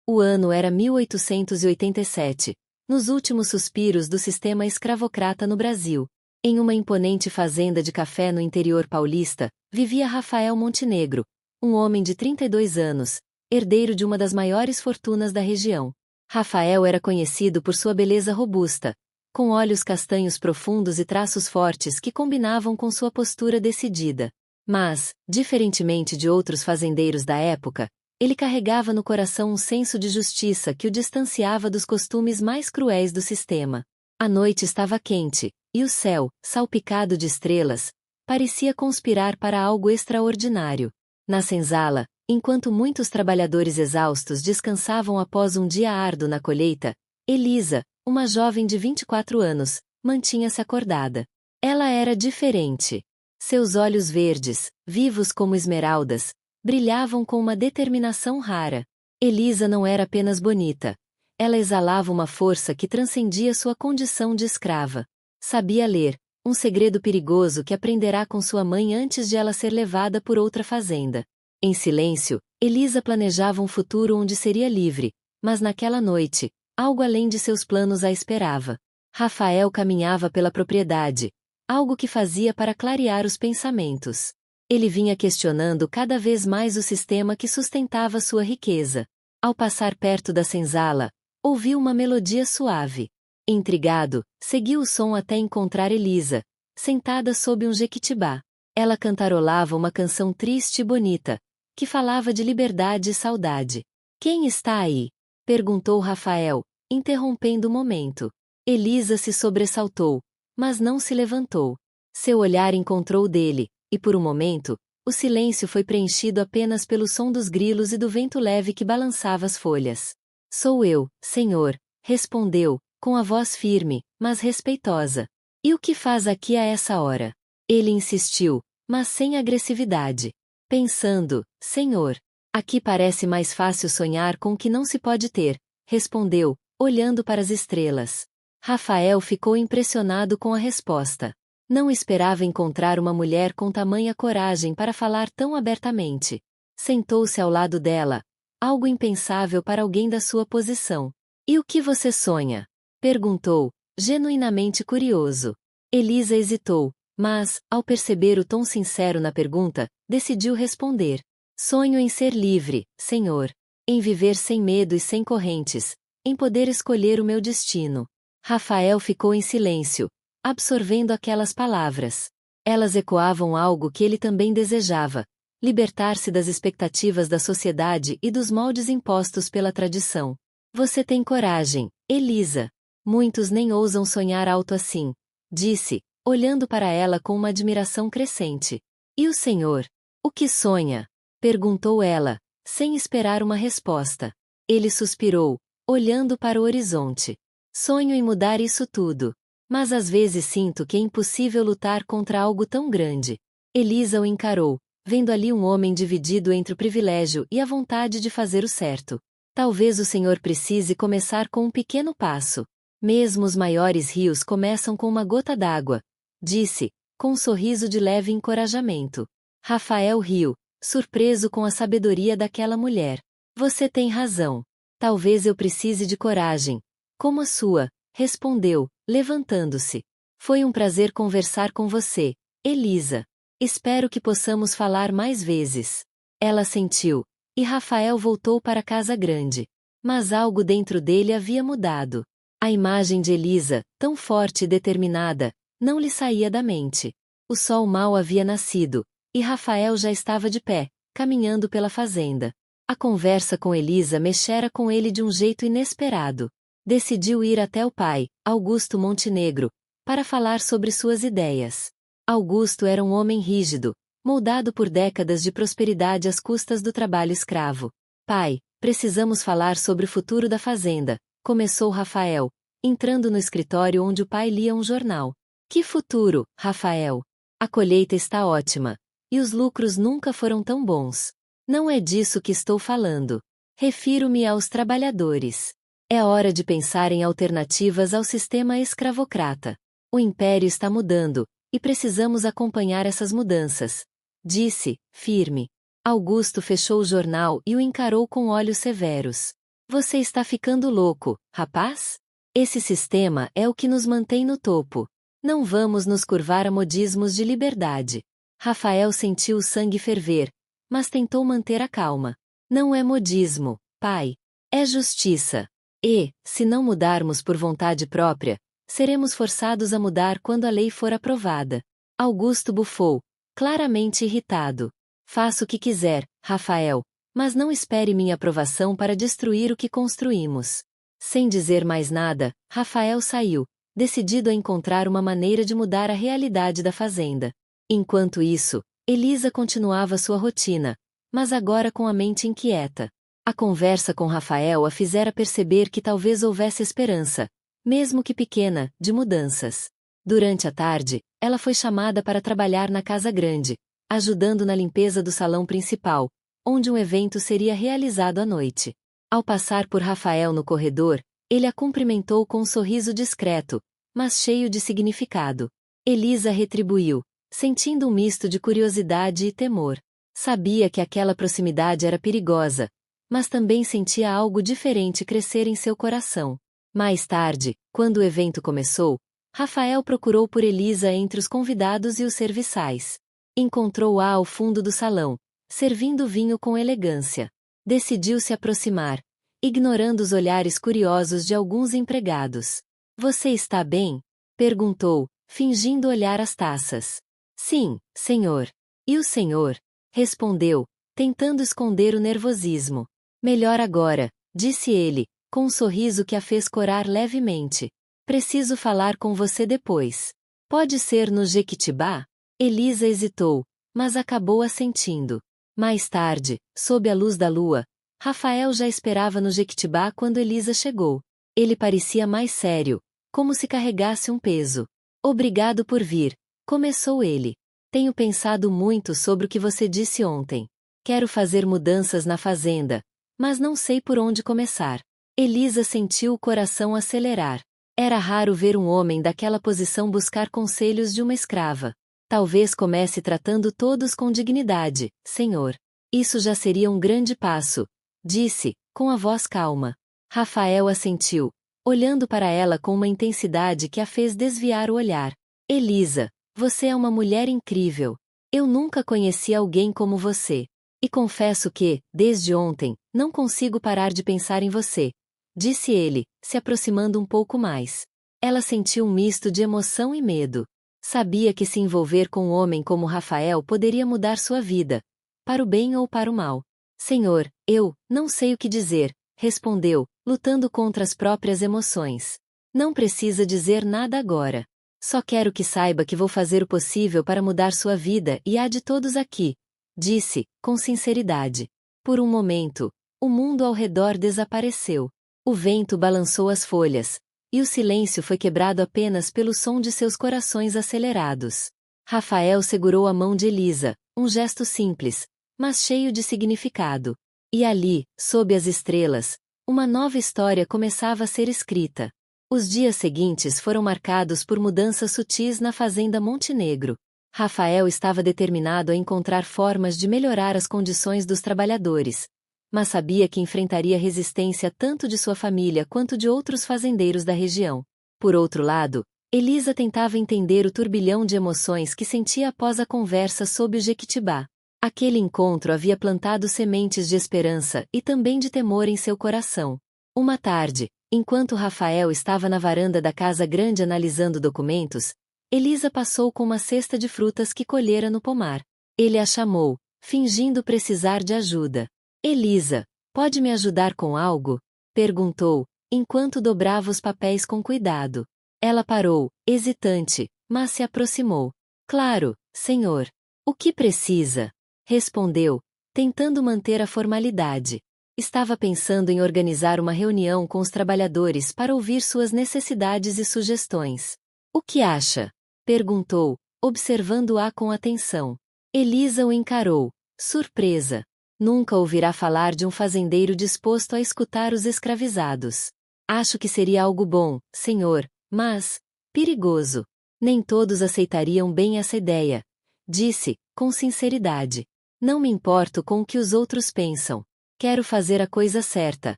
O ano era 1887, nos últimos suspiros do sistema escravocrata no Brasil. Em uma imponente fazenda de café no interior paulista, vivia Rafael Montenegro, um homem de 32 anos, herdeiro de uma das maiores fortunas da região. Rafael era conhecido por sua beleza robusta, com olhos castanhos profundos e traços fortes que combinavam com sua postura decidida. Mas, diferentemente de outros fazendeiros da época, ele carregava no coração um senso de justiça que o distanciava dos costumes mais cruéis do sistema. A noite estava quente, e o céu, salpicado de estrelas, parecia conspirar para algo extraordinário. Na senzala, enquanto muitos trabalhadores exaustos descansavam após um dia árduo na colheita, Elisa, uma jovem de 24 anos, mantinha-se acordada. Ela era diferente. Seus olhos verdes, vivos como esmeraldas, brilhavam com uma determinação rara. Elisa não era apenas bonita. Ela exalava uma força que transcendia sua condição de escrava. Sabia ler, um segredo perigoso que aprenderá com sua mãe antes de ela ser levada por outra fazenda. Em silêncio, Elisa planejava um futuro onde seria livre, mas naquela noite, algo além de seus planos a esperava. Rafael caminhava pela propriedade, algo que fazia para clarear os pensamentos. Ele vinha questionando cada vez mais o sistema que sustentava sua riqueza. Ao passar perto da senzala, ouviu uma melodia suave. Intrigado, seguiu o som até encontrar Elisa, sentada sob um jequitibá. Ela cantarolava uma canção triste e bonita, que falava de liberdade e saudade. "Quem está aí?" perguntou Rafael, interrompendo o momento. Elisa se sobressaltou, mas não se levantou. Seu olhar encontrou o dele, e por um momento, o silêncio foi preenchido apenas pelo som dos grilos e do vento leve que balançava as folhas. "Sou eu, senhor", respondeu, com a voz firme, mas respeitosa. "E o que faz aqui a essa hora?" Ele insistiu, mas sem agressividade. "Pensando, senhor. Aqui parece mais fácil sonhar com o que não se pode ter", respondeu, olhando para as estrelas. Rafael ficou impressionado com a resposta. Não esperava encontrar uma mulher com tamanha coragem para falar tão abertamente. Sentou-se ao lado dela, algo impensável para alguém da sua posição. "E o que você sonha?" perguntou, genuinamente curioso. Elisa hesitou, mas, ao perceber o tom sincero na pergunta, decidiu responder. "Sonho em ser livre, senhor. Em viver sem medo e sem correntes. Em poder escolher o meu destino." Rafael ficou em silêncio, absorvendo aquelas palavras. Elas ecoavam algo que ele também desejava: libertar-se das expectativas da sociedade e dos moldes impostos pela tradição. "Você tem coragem, Elisa. Muitos nem ousam sonhar alto assim", disse, olhando para ela com uma admiração crescente. "E o senhor? O que sonha?" perguntou ela, sem esperar uma resposta. Ele suspirou, olhando para o horizonte. "Sonho em mudar isso tudo. Mas às vezes sinto que é impossível lutar contra algo tão grande." Elisa o encarou, vendo ali um homem dividido entre o privilégio e a vontade de fazer o certo. "Talvez o senhor precise começar com um pequeno passo. Mesmo os maiores rios começam com uma gota d'água", disse, com um sorriso de leve encorajamento. Rafael riu, surpreso com a sabedoria daquela mulher. "Você tem razão. Talvez eu precise de coragem, como a sua", respondeu, levantando-se. "Foi um prazer conversar com você, Elisa. Espero que possamos falar mais vezes." Ela assentiu, e Rafael voltou para a casa grande. Mas algo dentro dele havia mudado. A imagem de Elisa, tão forte e determinada, não lhe saía da mente. O sol mal havia nascido, e Rafael já estava de pé, caminhando pela fazenda. A conversa com Elisa mexera com ele de um jeito inesperado. Decidiu ir até o pai, Augusto Montenegro, para falar sobre suas ideias. Augusto era um homem rígido, moldado por décadas de prosperidade às custas do trabalho escravo. "Pai, precisamos falar sobre o futuro da fazenda", começou Rafael, entrando no escritório onde o pai lia um jornal. "Que futuro, Rafael? A colheita está ótima, e os lucros nunca foram tão bons." "Não é disso que estou falando. Refiro-me aos trabalhadores. É hora de pensar em alternativas ao sistema escravocrata. O império está mudando, e precisamos acompanhar essas mudanças", disse, firme. Augusto fechou o jornal e o encarou com olhos severos. Você está ficando louco, rapaz? Esse sistema é o que nos mantém no topo. Não vamos nos curvar a modismos de liberdade. Rafael sentiu o sangue ferver, mas tentou manter a calma. Não é modismo, pai. É justiça. E, se não mudarmos por vontade própria, seremos forçados a mudar quando a lei for aprovada. Augusto bufou, claramente irritado. Faça o que quiser, Rafael, mas não espere minha aprovação para destruir o que construímos. Sem dizer mais nada, Rafael saiu, decidido a encontrar uma maneira de mudar a realidade da fazenda. Enquanto isso, Elisa continuava sua rotina, mas agora com a mente inquieta. A conversa com Rafael a fizera perceber que talvez houvesse esperança, mesmo que pequena, de mudanças. Durante a tarde, ela foi chamada para trabalhar na casa grande, ajudando na limpeza do salão principal, onde um evento seria realizado à noite. Ao passar por Rafael no corredor, ele a cumprimentou com um sorriso discreto, mas cheio de significado. Elisa retribuiu, sentindo um misto de curiosidade e temor. Sabia que aquela proximidade era perigosa, mas também sentia algo diferente crescer em seu coração. Mais tarde, quando o evento começou, Rafael procurou por Elisa entre os convidados e os serviçais. Encontrou-a ao fundo do salão, servindo vinho com elegância. Decidiu se aproximar, ignorando os olhares curiosos de alguns empregados. Você está bem? Perguntou, fingindo olhar as taças. Sim, senhor. E o senhor? Respondeu, tentando esconder o nervosismo. Melhor agora, disse ele, com um sorriso que a fez corar levemente. Preciso falar com você depois. Pode ser no Jequitibá? Elisa hesitou, mas acabou assentindo. Mais tarde, sob a luz da lua, Rafael já esperava no Jequitibá quando Elisa chegou. Ele parecia mais sério, como se carregasse um peso. Obrigado por vir, começou ele. Tenho pensado muito sobre o que você disse ontem. Quero fazer mudanças na fazenda, mas não sei por onde começar. Elisa sentiu o coração acelerar. Era raro ver um homem daquela posição buscar conselhos de uma escrava. Talvez comece tratando todos com dignidade, senhor. Isso já seria um grande passo, disse, com a voz calma. Rafael assentiu, olhando para ela com uma intensidade que a fez desviar o olhar. Elisa, você é uma mulher incrível. Eu nunca conheci alguém como você. E confesso que, desde ontem, não consigo parar de pensar em você, disse ele, se aproximando um pouco mais. Ela sentiu um misto de emoção e medo. Sabia que se envolver com um homem como Rafael poderia mudar sua vida, para o bem ou para o mal. Senhor, eu não sei o que dizer, respondeu, lutando contra as próprias emoções. Não precisa dizer nada agora. Só quero que saiba que vou fazer o possível para mudar sua vida e a de todos aqui, disse, com sinceridade. Por um momento, o mundo ao redor desapareceu. O vento balançou as folhas, e o silêncio foi quebrado apenas pelo som de seus corações acelerados. Rafael segurou a mão de Elisa, um gesto simples, mas cheio de significado. E ali, sob as estrelas, uma nova história começava a ser escrita. Os dias seguintes foram marcados por mudanças sutis na fazenda Montenegro. Rafael estava determinado a encontrar formas de melhorar as condições dos trabalhadores, mas sabia que enfrentaria resistência tanto de sua família quanto de outros fazendeiros da região. Por outro lado, Elisa tentava entender o turbilhão de emoções que sentia após a conversa sob o Jequitibá. Aquele encontro havia plantado sementes de esperança e também de temor em seu coração. Uma tarde, enquanto Rafael estava na varanda da casa grande analisando documentos, Elisa passou com uma cesta de frutas que colhera no pomar. Ele a chamou, fingindo precisar de ajuda. Elisa, pode me ajudar com algo? Perguntou, enquanto dobrava os papéis com cuidado. Ela parou, hesitante, mas se aproximou. Claro, senhor. O que precisa? Respondeu, tentando manter a formalidade. Estava pensando em organizar uma reunião com os trabalhadores para ouvir suas necessidades e sugestões. O que acha? Perguntou, observando-a com atenção. Elisa o encarou, surpresa. Nunca ouvirá falar de um fazendeiro disposto a escutar os escravizados. Acho que seria algo bom, senhor, mas perigoso. Nem todos aceitariam bem essa ideia, disse, com sinceridade. Não me importo com o que os outros pensam. Quero fazer a coisa certa,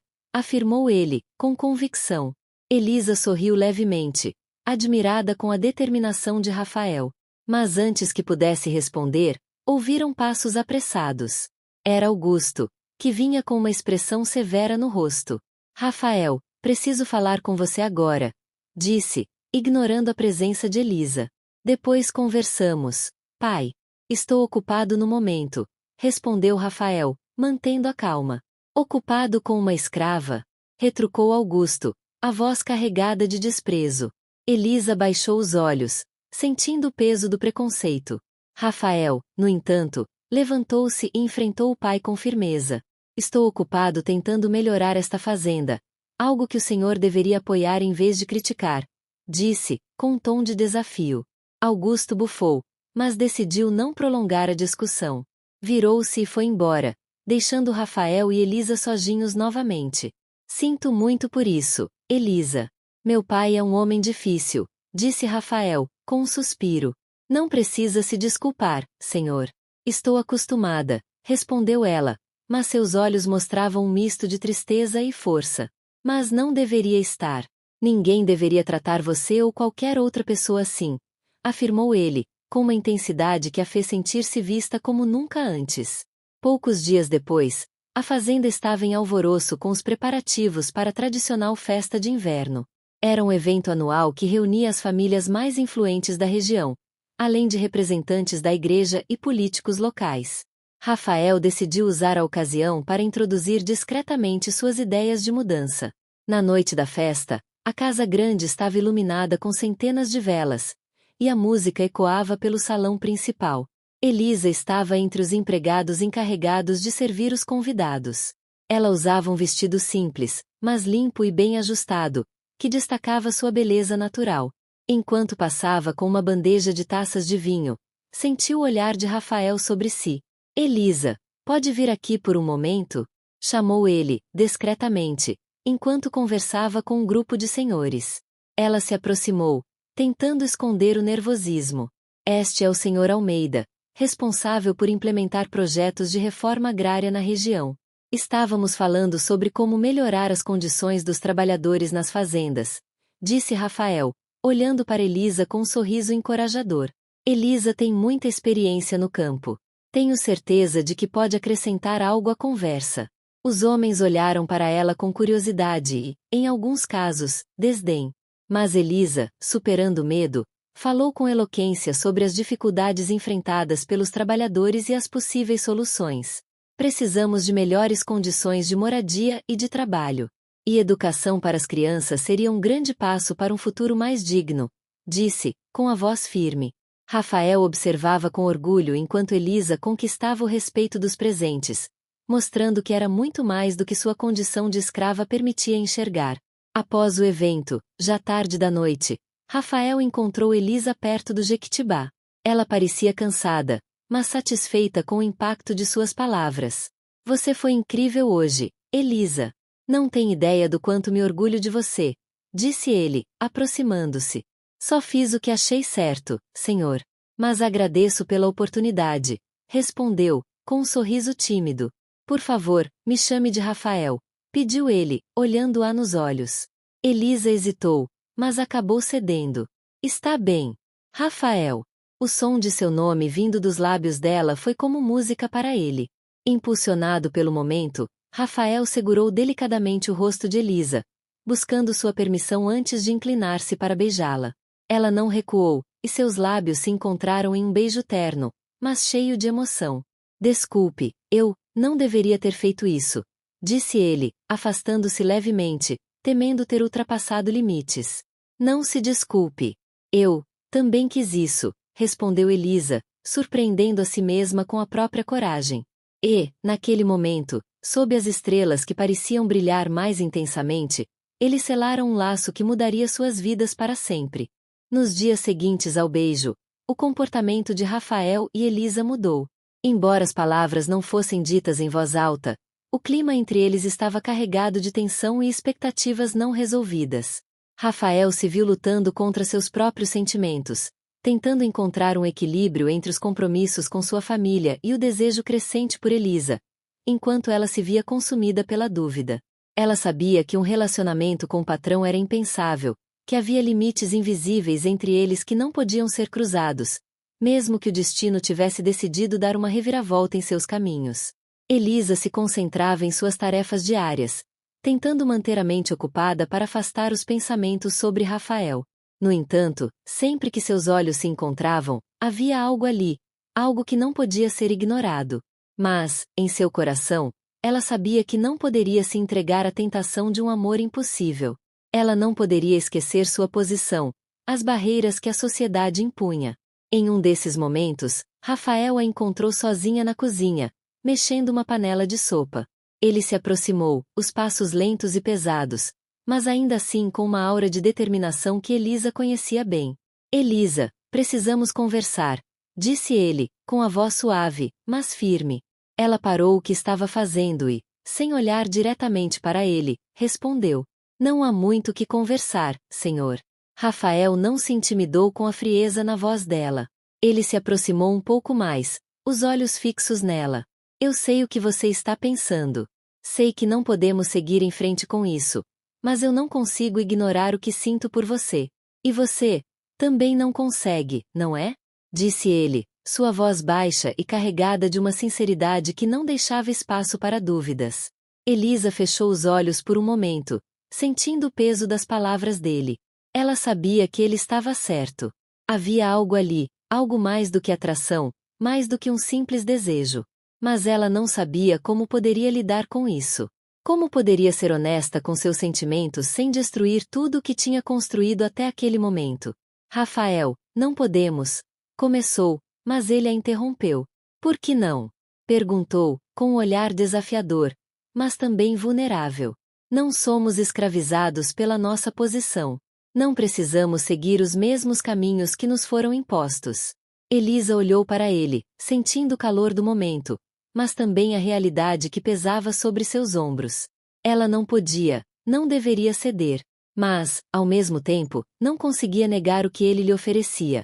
afirmou ele, com convicção. Elisa sorriu levemente, admirada com a determinação de Rafael. Mas antes que pudesse responder, ouviram passos apressados. Era Augusto, que vinha com uma expressão severa no rosto. Rafael, preciso falar com você agora, disse, ignorando a presença de Elisa. Depois conversamos, pai. Estou ocupado no momento, respondeu Rafael, mantendo a calma. Ocupado com uma escrava? Retrucou Augusto, a voz carregada de desprezo. Elisa baixou os olhos, sentindo o peso do preconceito. Rafael, no entanto, levantou-se e enfrentou o pai com firmeza. Estou ocupado tentando melhorar esta fazenda, algo que o senhor deveria apoiar em vez de criticar, disse, com um tom de desafio. Augusto bufou, mas decidiu não prolongar a discussão. Virou-se e foi embora, deixando Rafael e Elisa sozinhos novamente. Sinto muito por isso, Elisa. Meu pai é um homem difícil, disse Rafael, com um suspiro. Não precisa se desculpar, senhor. Estou acostumada, respondeu ela, mas seus olhos mostravam um misto de tristeza e força. Mas não deveria estar. Ninguém deveria tratar você ou qualquer outra pessoa assim, afirmou ele, com uma intensidade que a fez sentir-se vista como nunca antes. Poucos dias depois, a fazenda estava em alvoroço com os preparativos para a tradicional festa de inverno. Era um evento anual que reunia as famílias mais influentes da região, além de representantes da igreja e políticos locais. Rafael decidiu usar a ocasião para introduzir discretamente suas ideias de mudança. Na noite da festa, a casa grande estava iluminada com centenas de velas, e a música ecoava pelo salão principal. Elisa estava entre os empregados encarregados de servir os convidados. Ela usava um vestido simples, mas limpo e bem ajustado, que destacava sua beleza natural. Enquanto passava com uma bandeja de taças de vinho, sentiu o olhar de Rafael sobre si. Elisa, pode vir aqui por um momento? Chamou ele, discretamente, enquanto conversava com um grupo de senhores. Ela se aproximou, tentando esconder o nervosismo. Este é o senhor Almeida, responsável por implementar projetos de reforma agrária na região. Estávamos falando sobre como melhorar as condições dos trabalhadores nas fazendas, disse Rafael, olhando para Elisa com um sorriso encorajador. Elisa tem muita experiência no campo. Tenho certeza de que pode acrescentar algo à conversa. Os homens olharam para ela com curiosidade e, em alguns casos, desdém. Mas Elisa, superando o medo, falou com eloquência sobre as dificuldades enfrentadas pelos trabalhadores e as possíveis soluções. Precisamos de melhores condições de moradia e de trabalho. E educação para as crianças seria um grande passo para um futuro mais digno, disse, com a voz firme. Rafael observava com orgulho enquanto Elisa conquistava o respeito dos presentes, mostrando que era muito mais do que sua condição de escrava permitia enxergar. Após o evento, já tarde da noite, Rafael encontrou Elisa perto do Jequitibá. Ela parecia cansada, mas satisfeita com o impacto de suas palavras. Você foi incrível hoje, Elisa. Não tem ideia do quanto me orgulho de você, disse ele, aproximando-se. Só fiz o que achei certo, senhor. Mas agradeço pela oportunidade, respondeu, com um sorriso tímido. Por favor, me chame de Rafael, pediu ele, olhando-a nos olhos. Elisa hesitou, mas acabou cedendo. Está bem. Rafael. O som de seu nome vindo dos lábios dela foi como música para ele. Impulsionado pelo momento, Rafael segurou delicadamente o rosto de Elisa, buscando sua permissão antes de inclinar-se para beijá-la. Ela não recuou, e seus lábios se encontraram em um beijo terno, mas cheio de emoção. Desculpe, eu não deveria ter feito isso, disse ele, afastando-se levemente, temendo ter ultrapassado limites. Não se desculpe. Eu também quis isso, respondeu Elisa, surpreendendo a si mesma com a própria coragem. E, naquele momento, sob as estrelas que pareciam brilhar mais intensamente, eles selaram um laço que mudaria suas vidas para sempre. Nos dias seguintes ao beijo, o comportamento de Rafael e Elisa mudou. Embora as palavras não fossem ditas em voz alta, o clima entre eles estava carregado de tensão e expectativas não resolvidas. Rafael se viu lutando contra seus próprios sentimentos, tentando encontrar um equilíbrio entre os compromissos com sua família e o desejo crescente por Elisa, enquanto ela se via consumida pela dúvida. Ela sabia que um relacionamento com o patrão era impensável, que havia limites invisíveis entre eles que não podiam ser cruzados, mesmo que o destino tivesse decidido dar uma reviravolta em seus caminhos. Elisa se concentrava em suas tarefas diárias, tentando manter a mente ocupada para afastar os pensamentos sobre Rafael. No entanto, sempre que seus olhos se encontravam, havia algo ali, algo que não podia ser ignorado. Mas, em seu coração, ela sabia que não poderia se entregar à tentação de um amor impossível. Ela não poderia esquecer sua posição, as barreiras que a sociedade impunha. Em um desses momentos, Rafael a encontrou sozinha na cozinha, mexendo uma panela de sopa. Ele se aproximou, os passos lentos e pesados, mas ainda assim com uma aura de determinação que Elisa conhecia bem. Elisa, precisamos conversar, disse ele, com a voz suave, mas firme. Ela parou o que estava fazendo e, sem olhar diretamente para ele, respondeu: Não há muito que conversar, senhor. Rafael não se intimidou com a frieza na voz dela. Ele se aproximou um pouco mais, os olhos fixos nela. Eu sei o que você está pensando. Sei que não podemos seguir em frente com isso, mas eu não consigo ignorar o que sinto por você. E você também não consegue, não é? Disse ele, sua voz baixa e carregada de uma sinceridade que não deixava espaço para dúvidas. Elisa fechou os olhos por um momento, sentindo o peso das palavras dele. Ela sabia que ele estava certo. Havia algo ali, algo mais do que atração, mais do que um simples desejo. Mas ela não sabia como poderia lidar com isso. Como poderia ser honesta com seus sentimentos sem destruir tudo o que tinha construído até aquele momento? Rafael, não podemos. Começou, mas ele a interrompeu. Por que não? Perguntou, com um olhar desafiador, mas também vulnerável. Não somos escravizados pela nossa posição. Não precisamos seguir os mesmos caminhos que nos foram impostos. Elisa olhou para ele, sentindo o calor do momento, mas também a realidade que pesava sobre seus ombros. Ela não podia, não deveria ceder, mas, ao mesmo tempo, não conseguia negar o que ele lhe oferecia.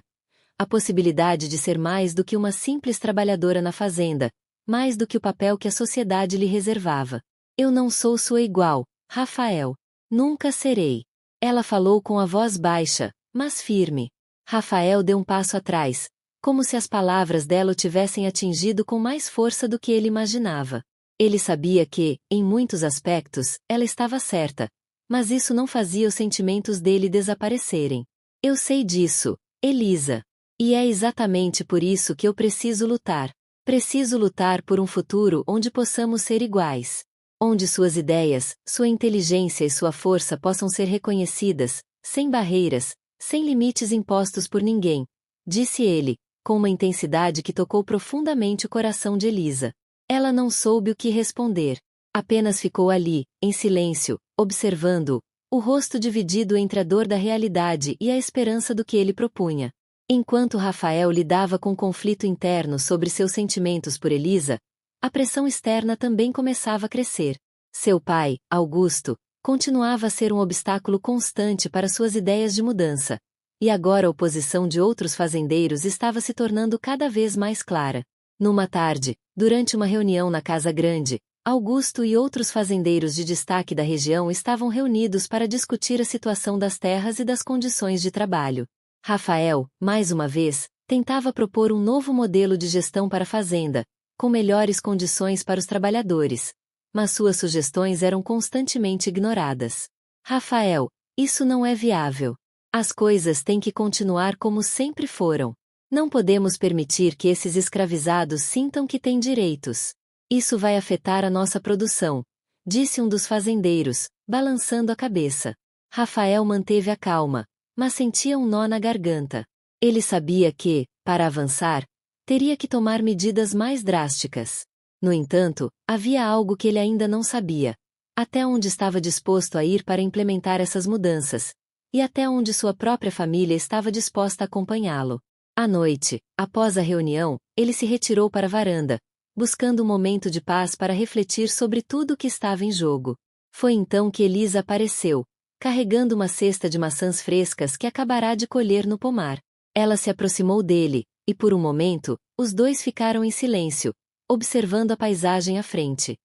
A possibilidade de ser mais do que uma simples trabalhadora na fazenda, mais do que o papel que a sociedade lhe reservava. Eu não sou sua igual, Rafael. Nunca serei. Ela falou com a voz baixa, mas firme. Rafael deu um passo atrás, como se as palavras dela o tivessem atingido com mais força do que ele imaginava. Ele sabia que, em muitos aspectos, ela estava certa, mas isso não fazia os sentimentos dele desaparecerem. Eu sei disso, Elisa. E é exatamente por isso que eu preciso lutar. Preciso lutar por um futuro onde possamos ser iguais. Onde suas ideias, sua inteligência e sua força possam ser reconhecidas, sem barreiras, sem limites impostos por ninguém, disse ele, com uma intensidade que tocou profundamente o coração de Elisa. Ela não soube o que responder. Apenas ficou ali, em silêncio, observando-o, o rosto dividido entre a dor da realidade e a esperança do que ele propunha. Enquanto Rafael lidava com o conflito interno sobre seus sentimentos por Elisa, a pressão externa também começava a crescer. Seu pai, Augusto, continuava a ser um obstáculo constante para suas ideias de mudança. E agora a oposição de outros fazendeiros estava se tornando cada vez mais clara. Numa tarde, durante uma reunião na Casa Grande, Augusto e outros fazendeiros de destaque da região estavam reunidos para discutir a situação das terras e das condições de trabalho. Rafael, mais uma vez, tentava propor um novo modelo de gestão para a fazenda, com melhores condições para os trabalhadores. Mas suas sugestões eram constantemente ignoradas. Rafael, isso não é viável. As coisas têm que continuar como sempre foram. Não podemos permitir que esses escravizados sintam que têm direitos. Isso vai afetar a nossa produção, disse um dos fazendeiros, balançando a cabeça. Rafael manteve a calma, mas sentia um nó na garganta. Ele sabia que, para avançar, teria que tomar medidas mais drásticas. No entanto, havia algo que ele ainda não sabia. Até onde estava disposto a ir para implementar essas mudanças, e até onde sua própria família estava disposta a acompanhá-lo. À noite, após a reunião, ele se retirou para a varanda, buscando um momento de paz para refletir sobre tudo o que estava em jogo. Foi então que Elisa apareceu, carregando uma cesta de maçãs frescas que acabará de colher no pomar. Ela se aproximou dele, e por um momento, os dois ficaram em silêncio, observando a paisagem à frente.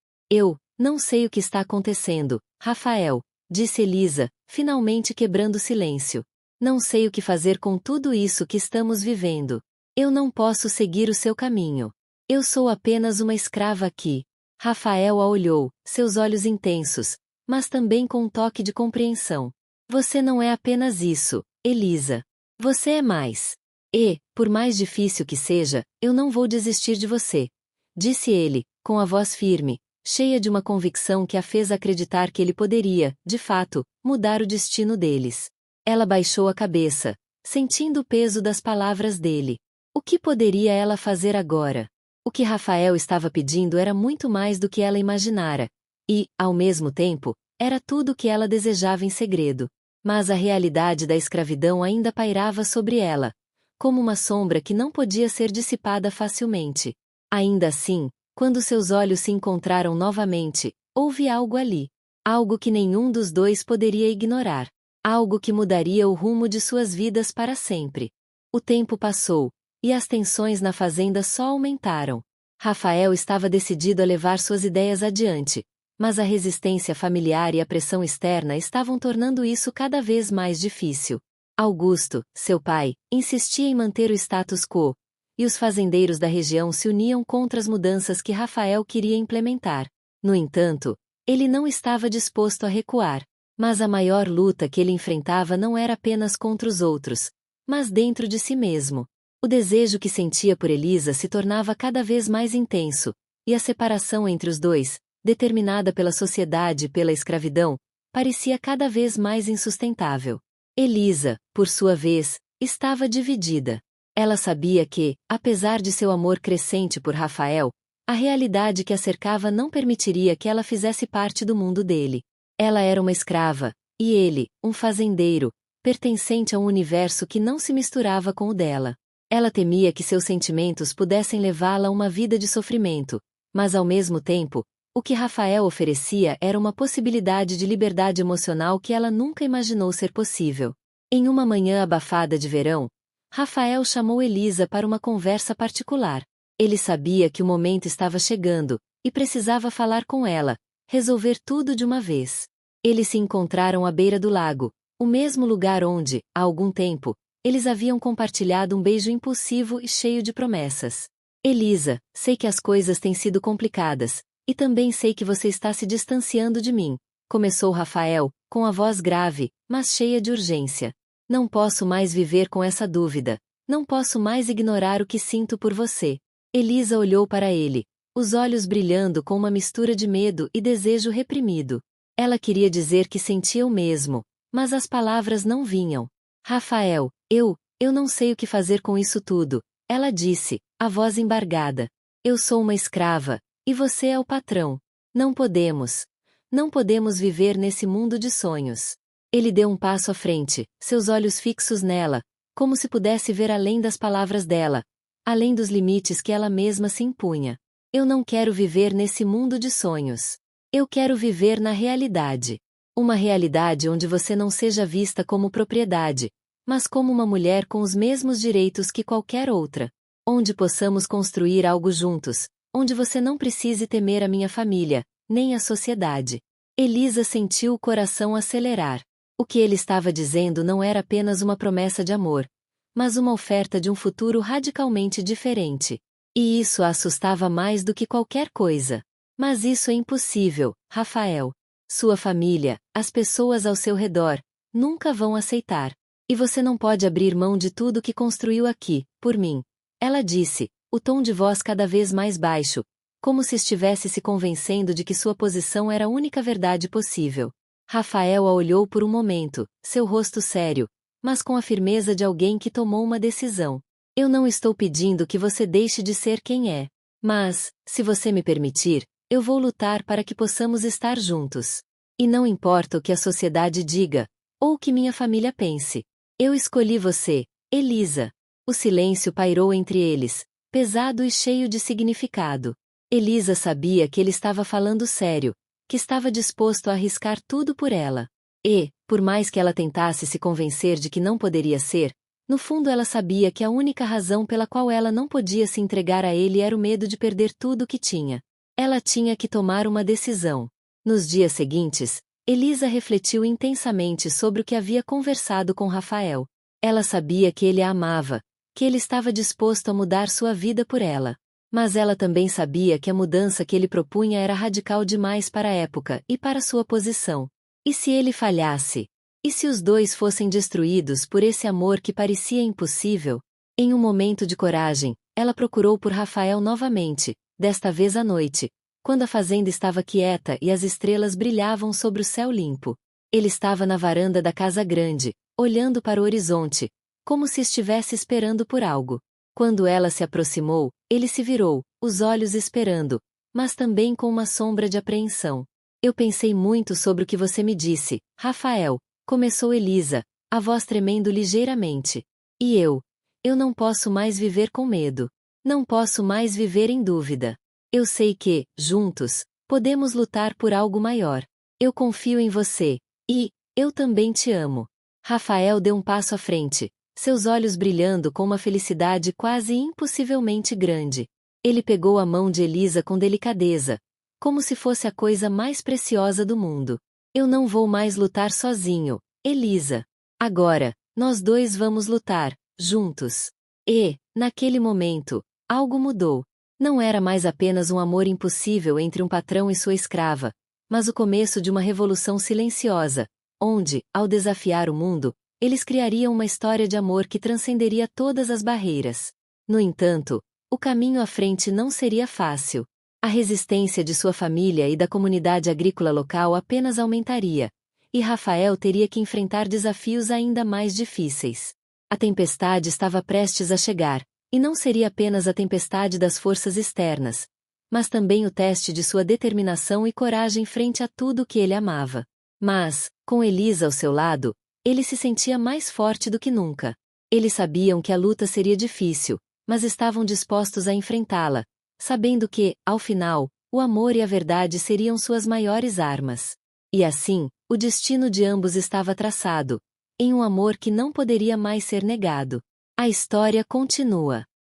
Não sei o que está acontecendo, Rafael, disse Elisa, finalmente quebrando o silêncio. Não sei o que fazer com tudo isso que estamos vivendo. Eu não posso seguir o seu caminho. Eu sou apenas uma escrava aqui. Rafael a olhou, seus olhos intensos, mas também com um toque de compreensão. Você não é apenas isso, Elisa. Você é mais. E, por mais difícil que seja, eu não vou desistir de você, disse ele, com a voz firme, cheia de uma convicção que a fez acreditar que ele poderia, de fato, mudar o destino deles. Ela baixou a cabeça, sentindo o peso das palavras dele. O que poderia ela fazer agora? O que Rafael estava pedindo era muito mais do que ela imaginara, e, ao mesmo tempo, era tudo o que ela desejava em segredo. Mas a realidade da escravidão ainda pairava sobre ela, como uma sombra que não podia ser dissipada facilmente. Ainda assim, quando seus olhos se encontraram novamente, houve algo ali. Algo que nenhum dos dois poderia ignorar. Algo que mudaria o rumo de suas vidas para sempre. O tempo passou, e as tensões na fazenda só aumentaram. Rafael estava decidido a levar suas ideias adiante, mas a resistência familiar e a pressão externa estavam tornando isso cada vez mais difícil. Augusto, seu pai, insistia em manter o status quo, e os fazendeiros da região se uniam contra as mudanças que Rafael queria implementar. No entanto, ele não estava disposto a recuar. Mas a maior luta que ele enfrentava não era apenas contra os outros, mas dentro de si mesmo. O desejo que sentia por Elisa se tornava cada vez mais intenso, e a separação entre os dois, determinada pela sociedade e pela escravidão, parecia cada vez mais insustentável. Elisa, por sua vez, estava dividida. Ela sabia que, apesar de seu amor crescente por Rafael, a realidade que a cercava não permitiria que ela fizesse parte do mundo dele. Ela era uma escrava, e ele, um fazendeiro, pertencente a um universo que não se misturava com o dela. Ela temia que seus sentimentos pudessem levá-la a uma vida de sofrimento, mas ao mesmo tempo, o que Rafael oferecia era uma possibilidade de liberdade emocional que ela nunca imaginou ser possível. Em uma manhã abafada de verão, Rafael chamou Elisa para uma conversa particular. Ele sabia que o momento estava chegando, e precisava falar com ela, resolver tudo de uma vez. Eles se encontraram à beira do lago, o mesmo lugar onde, há algum tempo, eles haviam compartilhado um beijo impulsivo e cheio de promessas. Elisa, sei que as coisas têm sido complicadas, e também sei que você está se distanciando de mim, começou Rafael, com a voz grave, mas cheia de urgência. Não posso mais viver com essa dúvida, não posso mais ignorar o que sinto por você. Elisa olhou para ele, os olhos brilhando com uma mistura de medo e desejo reprimido. Ela queria dizer que sentia o mesmo, mas as palavras não vinham. Rafael, eu não sei o que fazer com isso tudo, ela disse, a voz embargada. Eu sou uma escrava, e você é o patrão. Não podemos viver nesse mundo de sonhos. Ele deu um passo à frente, seus olhos fixos nela, como se pudesse ver além das palavras dela, além dos limites que ela mesma se impunha. Eu não quero viver nesse mundo de sonhos. Eu quero viver na realidade. Uma realidade onde você não seja vista como propriedade, mas como uma mulher com os mesmos direitos que qualquer outra. Onde possamos construir algo juntos, onde você não precise temer a minha família, nem a sociedade. Elisa sentiu o coração acelerar. O que ele estava dizendo não era apenas uma promessa de amor, mas uma oferta de um futuro radicalmente diferente. E isso a assustava mais do que qualquer coisa. Mas isso é impossível, Rafael. Sua família, as pessoas ao seu redor, nunca vão aceitar. E você não pode abrir mão de tudo que construiu aqui, por mim. Ela disse, o tom de voz cada vez mais baixo, como se estivesse se convencendo de que sua posição era a única verdade possível. Rafael a olhou por um momento, seu rosto sério, mas com a firmeza de alguém que tomou uma decisão. Eu não estou pedindo que você deixe de ser quem é. Mas, se você me permitir, eu vou lutar para que possamos estar juntos. E não importa o que a sociedade diga, ou o que minha família pense. Eu escolhi você, Elisa. O silêncio pairou entre eles, pesado e cheio de significado. Elisa sabia que ele estava falando sério, que estava disposto a arriscar tudo por ela. E, por mais que ela tentasse se convencer de que não poderia ser, no fundo ela sabia que a única razão pela qual ela não podia se entregar a ele era o medo de perder tudo o que tinha. Ela tinha que tomar uma decisão. Nos dias seguintes, Elisa refletiu intensamente sobre o que havia conversado com Rafael. Ela sabia que ele a amava, que ele estava disposto a mudar sua vida por ela. Mas ela também sabia que a mudança que ele propunha era radical demais para a época e para sua posição. E se ele falhasse? E se os dois fossem destruídos por esse amor que parecia impossível? Em um momento de coragem, ela procurou por Rafael novamente, desta vez à noite, quando a fazenda estava quieta e as estrelas brilhavam sobre o céu limpo. Ele estava na varanda da casa grande, olhando para o horizonte, como se estivesse esperando por algo. Quando ela se aproximou, ele se virou, os olhos esperando, mas também com uma sombra de apreensão. Eu pensei muito sobre o que você me disse, Rafael, começou Elisa, a voz tremendo ligeiramente. E eu não posso mais viver com medo. Não posso mais viver em dúvida. Eu sei que, juntos, podemos lutar por algo maior. Eu confio em você. E eu também te amo. Rafael deu um passo à frente, seus olhos brilhando com uma felicidade quase impossivelmente grande. Ele pegou a mão de Elisa com delicadeza, como se fosse a coisa mais preciosa do mundo. Eu não vou mais lutar sozinho, Elisa. Agora, nós dois vamos lutar, juntos. E, naquele momento, algo mudou. Não era mais apenas um amor impossível entre um patrão e sua escrava, mas o começo de uma revolução silenciosa, onde, ao desafiar o mundo, eles criariam uma história de amor que transcenderia todas as barreiras. No entanto, o caminho à frente não seria fácil. A resistência de sua família e da comunidade agrícola local apenas aumentaria, e Rafael teria que enfrentar desafios ainda mais difíceis. A tempestade estava prestes a chegar, e não seria apenas a tempestade das forças externas, mas também o teste de sua determinação e coragem frente a tudo que ele amava. Mas, com Elisa ao seu lado, ele se sentia mais forte do que nunca. Eles sabiam que a luta seria difícil, mas estavam dispostos a enfrentá-la, sabendo que, ao final, o amor e a verdade seriam suas maiores armas. E assim, o destino de ambos estava traçado, em um amor que não poderia mais ser negado. A história continua.